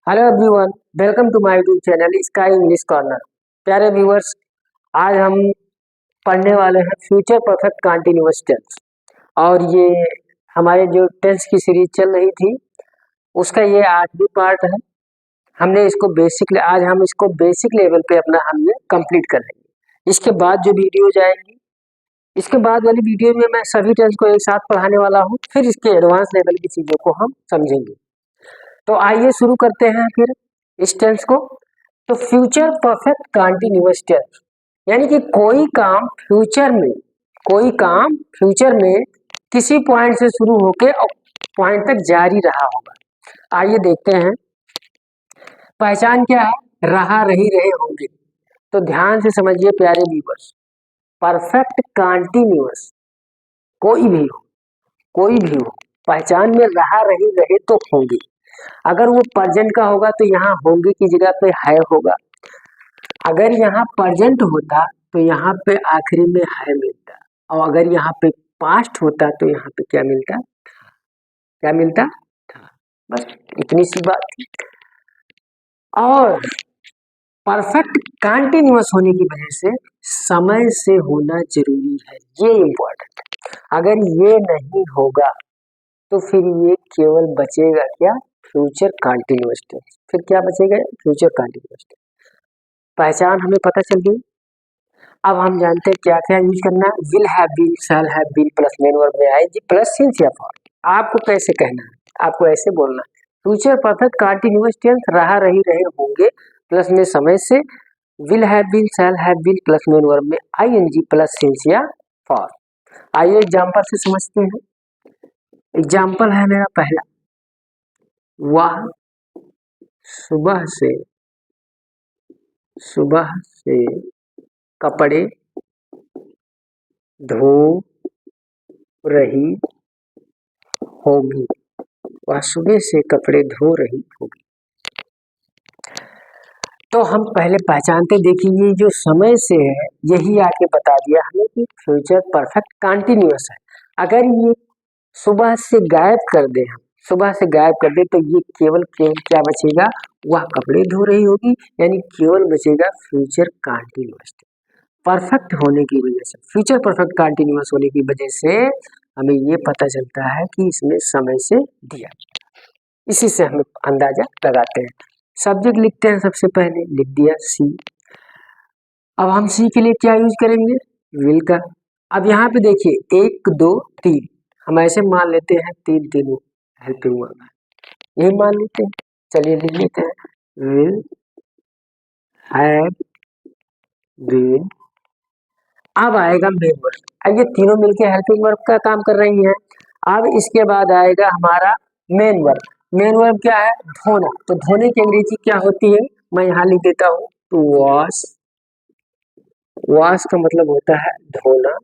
Hello everyone, welcome to my YouTube channel sky English corner. प्यारे viewers, आज हम पढ़ने वाले हैं फ्यूचर परफेक्ट कंटीन्यूअस टेंस। और ये हमारे जो टेंस की सीरीज चल रही थी उसका ये 8वीं पार्ट है। हमने इसको आज हम इसको बेसिक लेवल पे अपना हमने कंप्लीट कर लेंगे। इसके बाद जो वीडियो जाएंगी, इसके बाद वाली वीडियो में मैं सभी टेंस को एक साथ पढ़ाने वाला हूँ, फिर इसके एडवांस लेवल की चीज़ों को हम समझेंगे। तो आइए शुरू करते हैं फिर इस टेंस को। तो फ्यूचर परफेक्ट कंटीन्यूअस टेंस यानी कि कोई काम फ्यूचर में किसी पॉइंट से शुरू होके और पॉइंट तक जारी रहा होगा। आइए देखते हैं। पहचान क्या है? रहा, रही, रहे, होंगे। तो ध्यान से समझिए प्यारे व्यूअर्स, परफेक्ट कंटीन्यूअस कोई भी हो पहचान में रहा, रही, रहे तो होंगे। अगर वो प्रेजेंट का होगा तो यहाँ होंगे की जगह पे है होगा। अगर यहाँ प्रेजेंट होता तो यहाँ पे आखिरी में है मिलता, और अगर यहाँ पे पास्ट होता तो यहाँ पे क्या मिलता था। बस इतनी सी बात थी। और परफेक्ट कंटीन्यूअस होने की वजह से समय से होना जरूरी है, ये इम्पोर्टेंट है। अगर ये नहीं होगा तो फिर ये केवल बचेगा क्या? Future continuous tense. फिर क्या बचेगा? Future continuous tense. पहचान हमें पता चल गई। अब हम जानते हैं क्या क्या यूज करना है। Will have been, shall have been plus main verb में आईएनजी प्लस सिंस या फॉर। आपको कैसे कहना है? आपको ऐसे बोलना है। फ्यूचर परफेक्ट कंटीन्यूअस टेंस रहा, रही, रहे, होंगे प्लस में समय से will have been, shall have been plus main verb में आईएनजी प्लस सिंस या फॉर। आइए एग्जांपल से समझते हैं। एग्जाम्पल है मेरा पहला, वह सुबह से कपड़े धो रही होगी। वह सुबह से कपड़े धो रही होगी। तो हम पहले पहचानते, देखिए जो समय से है यही आके बता दिया हमें कि फ्यूचर परफेक्ट कंटीन्यूअस है। अगर ये सुबह से गायब कर दे तो ये केवल क्या बचेगा? वह कपड़े धो रही होगी, यानी केवल बचेगा फ्यूचर कंटीन्यूअस। परफेक्ट होने की वजह से, फ्यूचर परफेक्ट कंटीन्यूअस होने की वजह से हमें ये पता चलता है कि इसमें समय से दिया। इसी से हम अंदाजा लगाते हैं। सब्जेक्ट लिखते हैं, सबसे पहले लिख दिया सी। अब हम सी के लिए क्या यूज करेंगे? विल का। अब यहाँ पे देखिए 1 2 3, हम ऐसे मान लेते हैं 3 तीनों हेल्पिंग वर्ब है, यही मान लेते हैं। चलिए लिख लेते हैं विल हैव बीन। अब आएगा मेन वर्ब। अब ये तीनों मिलके हेल्पिंग वर्ब का काम कर रही हैं। अब इसके बाद आएगा हमारा मेन वर्ब। मेन वर्ब क्या है? धोना। तो धोने की अंग्रेजी क्या होती है? मैं यहाँ लिख देता हूँ, टू वॉश। वॉश का मतलब होता है धोना।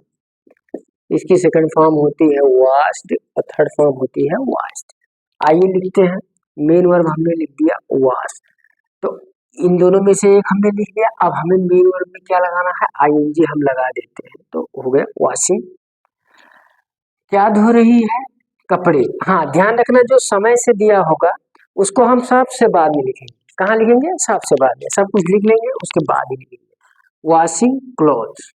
इसकी सेकंड फॉर्म होती है वॉश्ड और थर्ड फॉर्म होती है वॉश्ड। आइए लिखते हैं। मेन वर्ब हमने लिख दिया वॉश। तो इन दोनों में से एक हमने लिख दिया। अब हमें मेन वर्ब में क्या लगाना है? आईएनजी हम लगा देते हैं, तो हो गया वॉशिंग। क्या धो रही है? कपड़े। हाँ, ध्यान रखना जो समय से दिया होगा उसको हम सबसे बाद में लिखेंगे। कहाँ लिखेंगे? सबसे बाद में। सब कुछ लिख लेंगे, उसके बाद ही लिखेंगे। Washing clothes.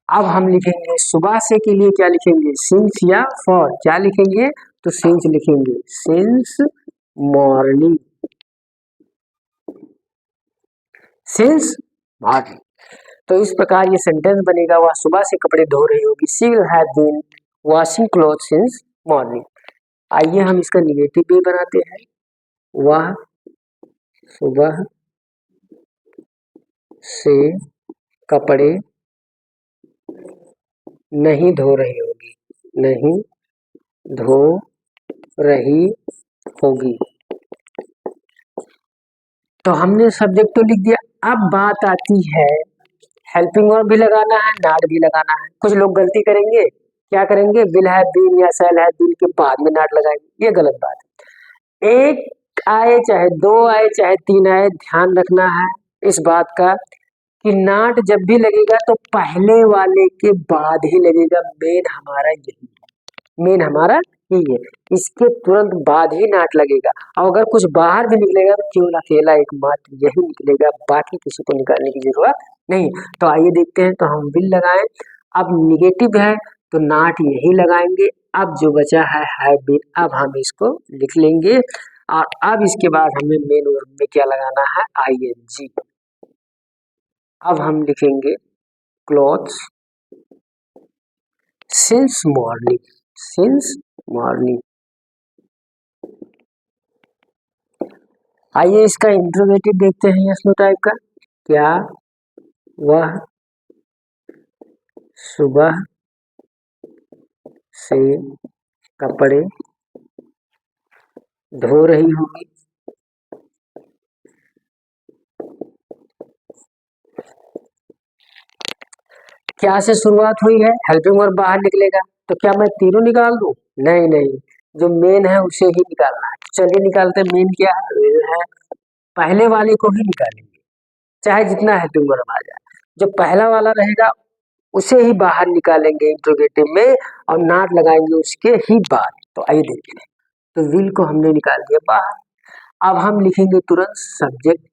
अब हम लिखेंगे सुबह से के लिए क्या लिखेंगे? सिंस या फॉर। क्या लिखेंगे? तो सिंस लिखेंगे, सिंस मॉर्निंग। Since morning. तो इस प्रकार ये सेंटेंस बनेगा, वह सुबह से कपड़े धो रही होगी। She will have been washing cloth since morning. आइए हम इसका निगेटिव भी बनाते हैं। वह सुबह से कपड़े नहीं धो रही होगी, नहीं धो रही होगी। तो हमने सब्जेक्ट तो लिख दिया। अब बात आती है, हेल्पिंग वर्ब भी लगाना है, नॉट भी लगाना है। कुछ लोग गलती करेंगे, क्या करेंगे? विल हैव बीन या शैल हैव बीन के बाद में नॉट लगाएंगे। ये गलत बात है। एक आए चाहे दो आए चाहे तीन आए, ध्यान रखना है इस बात का कि नॉट जब भी लगेगा तो पहले वाले के बाद ही लगेगा। मेन हमारा यही है, इसके तुरंत बाद ही नाट लगेगा। और अगर कुछ बाहर भी निकलेगा तो केवल अकेला एकमात्र यही निकलेगा, बाकी किसी को निकालने की जरूरत नहीं। तो आइए देखते हैं, तो हम विल लगाएं। अब निगेटिव है तो नाट यही लगाएंगे। अब जो बचा है हैव बीन, अब हम इसको लिख लेंगे। और अब इसके बाद हमें मेन वर्ब में क्या लगाना है, आईएनजी। अब हम लिखेंगे clothes since morning, since morning. आइए इसका इंट्रोगेटिव देखते हैं यस नो टाइप का। क्या वह सुबह से कपड़े धो रही होगी। क्या से शुरुआत हुई है, हेल्पिंग वर्ब बाहर निकलेगा, तो क्या मैं तीनों निकाल दूं? नहीं नहीं, जो मेन है उसे ही निकालना है। चलिए निकालते हैं। मेन क्या है, will है, पहले वाले को ही निकालेंगे, चाहे जितना हेल्पिंग वर्ब आ जाए। जो पहला वाला रहेगा उसे ही बाहर निकालेंगे इंट्रोगेटिव में, और नॉट लगाएंगे उसके ही बाद। तो आइए देखते हैं। तो विल को हमने निकाल दिया बाहर। अब हम लिखेंगे तुरंत सब्जेक्ट।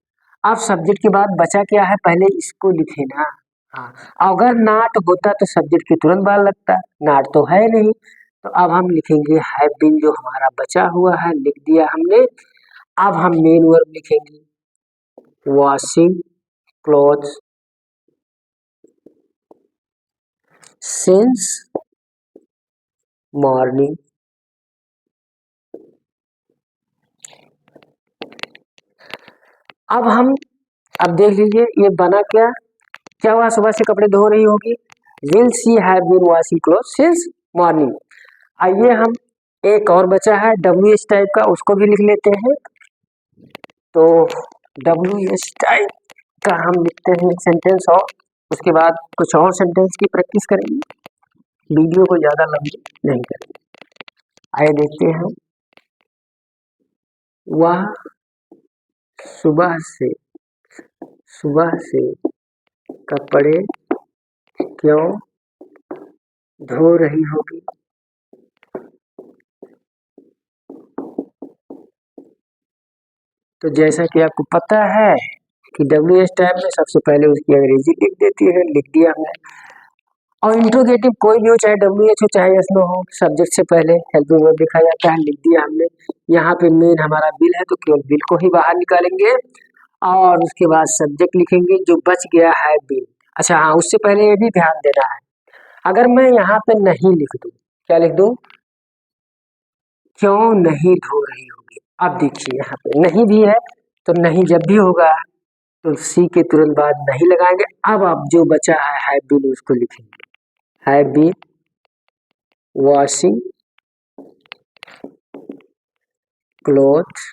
अब सब्जेक्ट के बाद बचा क्या है, पहले इसको लिखे ना। हाँ, अगर नाट होता तो सब्जेक्ट के तुरंत बाद लगता, नाट तो है नहीं। तो अब हम लिखेंगे हैव बीन, जो हमारा बचा हुआ है लिख दिया हमने। अब हम मेन वर्ब लिखेंगे वॉशिंग क्लॉथ्स सिंस मॉर्निंग। अब देख लीजिए ये बना क्या, क्या हुआ, सुबह से कपड़े धो रही होगी। Will she have been washing clothes since morning. आइए हम एक और बचा है डब्ल्यू एच टाइप का, उसको भी लिख लेते हैं। तो डब्ल्यू एच टाइप का हम लिखते हैं एक सेंटेंस, और उसके बाद कुछ और सेंटेंस की प्रैक्टिस करेंगे, वीडियो को ज्यादा लंबी नहीं करेंगे। आइए देखते हैं। वह सुबह से कपड़े क्यों धो रही होगी। तो जैसा कि आपको पता है कि डब्ल्यू एच टाइप में सबसे पहले उसकी अंग्रेजी लिख देती है, लिख दिया हमने। और इंट्रोगेटिव कोई भी हो, चाहे डब्ल्यू एच हो चाहे एस नो हो, सब्जेक्ट से पहले हेल्पिंग वर्ब लिखा जाता है, लिख दिया हमने। यहाँ पे मेन हमारा बिल है तो केवल बिल को ही बाहर निकालेंगे, और उसके बाद सब्जेक्ट लिखेंगे, जो बच गया है बिल। अच्छा हाँ, उससे पहले ये भी ध्यान देना है, अगर मैं यहाँ पे नहीं लिख दूं, क्या लिख दूं, क्यों नहीं धो रही होगी। अब देखिए यहाँ पे नहीं भी है, तो नहीं जब भी होगा तो सी के तुरंत बाद नहीं लगाएंगे। अब आप जो बचा है हैव बीन उसको लिखेंगे, have been washing cloth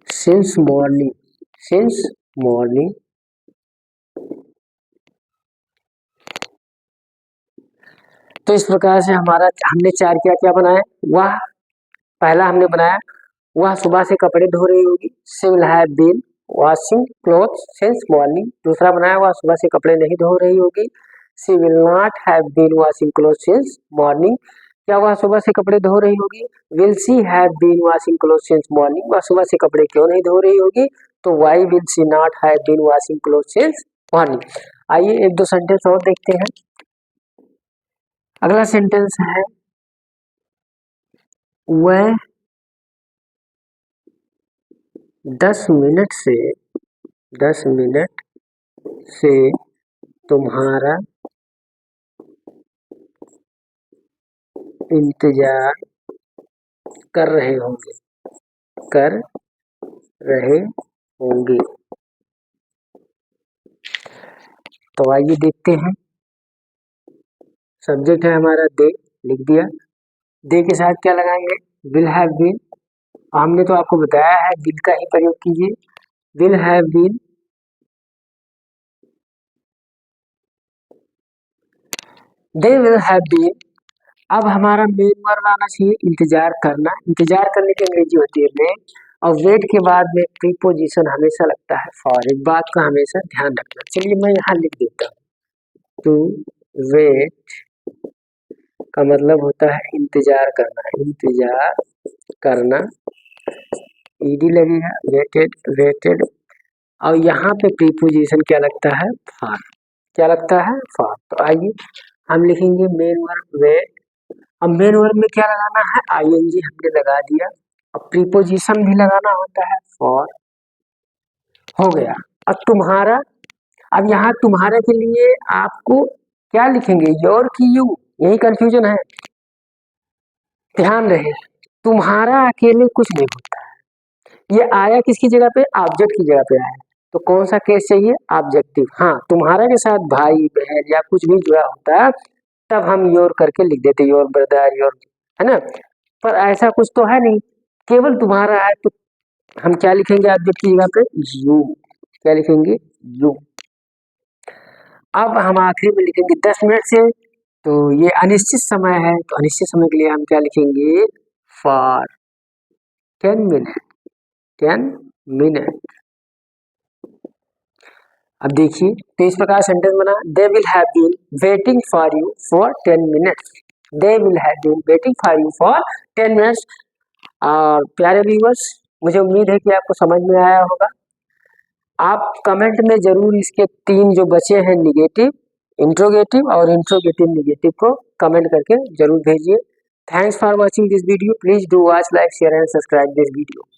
since morning, since morning. तो इस प्रकार से हमारा हमने चार क्या क्या बनाया, वह पहला हमने बनाया, वह सुबह से कपड़े धो रही होगी, she will have been washing clothes since morning. दूसरा बनाया, वह सुबह से कपड़े नहीं धो रही होगी, she will not have been washing clothes since morning. क्या वह सुबह से कपड़े धो रही होगी, will she have been washing clothes since morning. वह सुबह से कपड़े क्यों नहीं धो रही होगी, तो why will she not have been washing clothes since morning. आइए एक दो सेंटेंस और देखते हैं। अगला सेंटेंस है, वह 10 मिनट से तुम्हारा इंतजार कर रहे होंगे, कर रहे होंगे। तो आइए देखते हैं। सब्जेक्ट है हमारा दे, लिख दिया। दे के साथ क्या लगाएंगे, विल हैव बीन। हमने तो आपको बताया है विल का ही प्रयोग कीजिए, will have been, they will have been. अब हमारा मेन वर्ब आना चाहिए इंतजार करना। इंतजार करने की अंग्रेजी होती है वेट, और वेट के बाद में प्रीपोजिशन हमेशा लगता है फॉर। एक बात का हमेशा ध्यान रखना। चलिए मैं यहाँ लिख देता हूँ, टू वेट का मतलब होता है इंतजार करना, इंतजार करना, ईडी लगेगा, वेटेड, वेटेड। और यहाँ पे प्रीपोजिशन क्या लगता है, फॉर। क्या लगता है, फॉर। तो आइए हम लिखेंगे मेन वर्ब वेट। अब मेन वर्ब में क्या लगाना है, आईएनजी हमने लगा दिया। अब प्रीपोजिशन भी लगाना होता है, फॉर। हो गया। अब तुम्हारा, अब यहाँ तुम्हारे के लिए आपको क्या लिखेंगे, योर की यू, यही कंफ्यूजन है। ध्यान रहे, तुम्हारा अकेले कुछ नहीं होता है। ये आया किसकी जगह पे, ऑब्जेक्ट की जगह पे आया। तो कौन सा केस चाहिए, ऑब्जेक्टिव। हाँ, तुम्हारा के साथ भाई बहन या कुछ भी जुड़ा होता है तब हम योर करके लिख देते, योर ब्रदर, योर, है ना। पर ऐसा कुछ तो है नहीं, केवल तुम्हारा है तो हम क्या लिखेंगे ऑब्जेक्ट की जगह पे, यू। क्या लिखेंगे, यू। अब हम आखिरी में लिखेंगे 10 मिनट से, तो ये अनिश्चित समय है, तो अनिश्चित समय के लिए हम क्या लिखेंगे, फॉर 10 मिनट, 10 मिनट। अब देखिए, तो इस प्रकार सेंटेंस बना, they will have been waiting for you for 10 minutes. They will have been waiting for you for 10 minutes. और प्यारे व्यूअर्स, मुझे उम्मीद है कि आपको समझ में आया होगा। आप कमेंट में जरूर इसके 3 जो बचे हैं निगेटिव, इंट्रोगेटिव और इंट्रोगेटिव निगेटिव को कमेंट करके जरूर भेजिए। Thanks for watching this video. Please do watch, like, share and subscribe this video.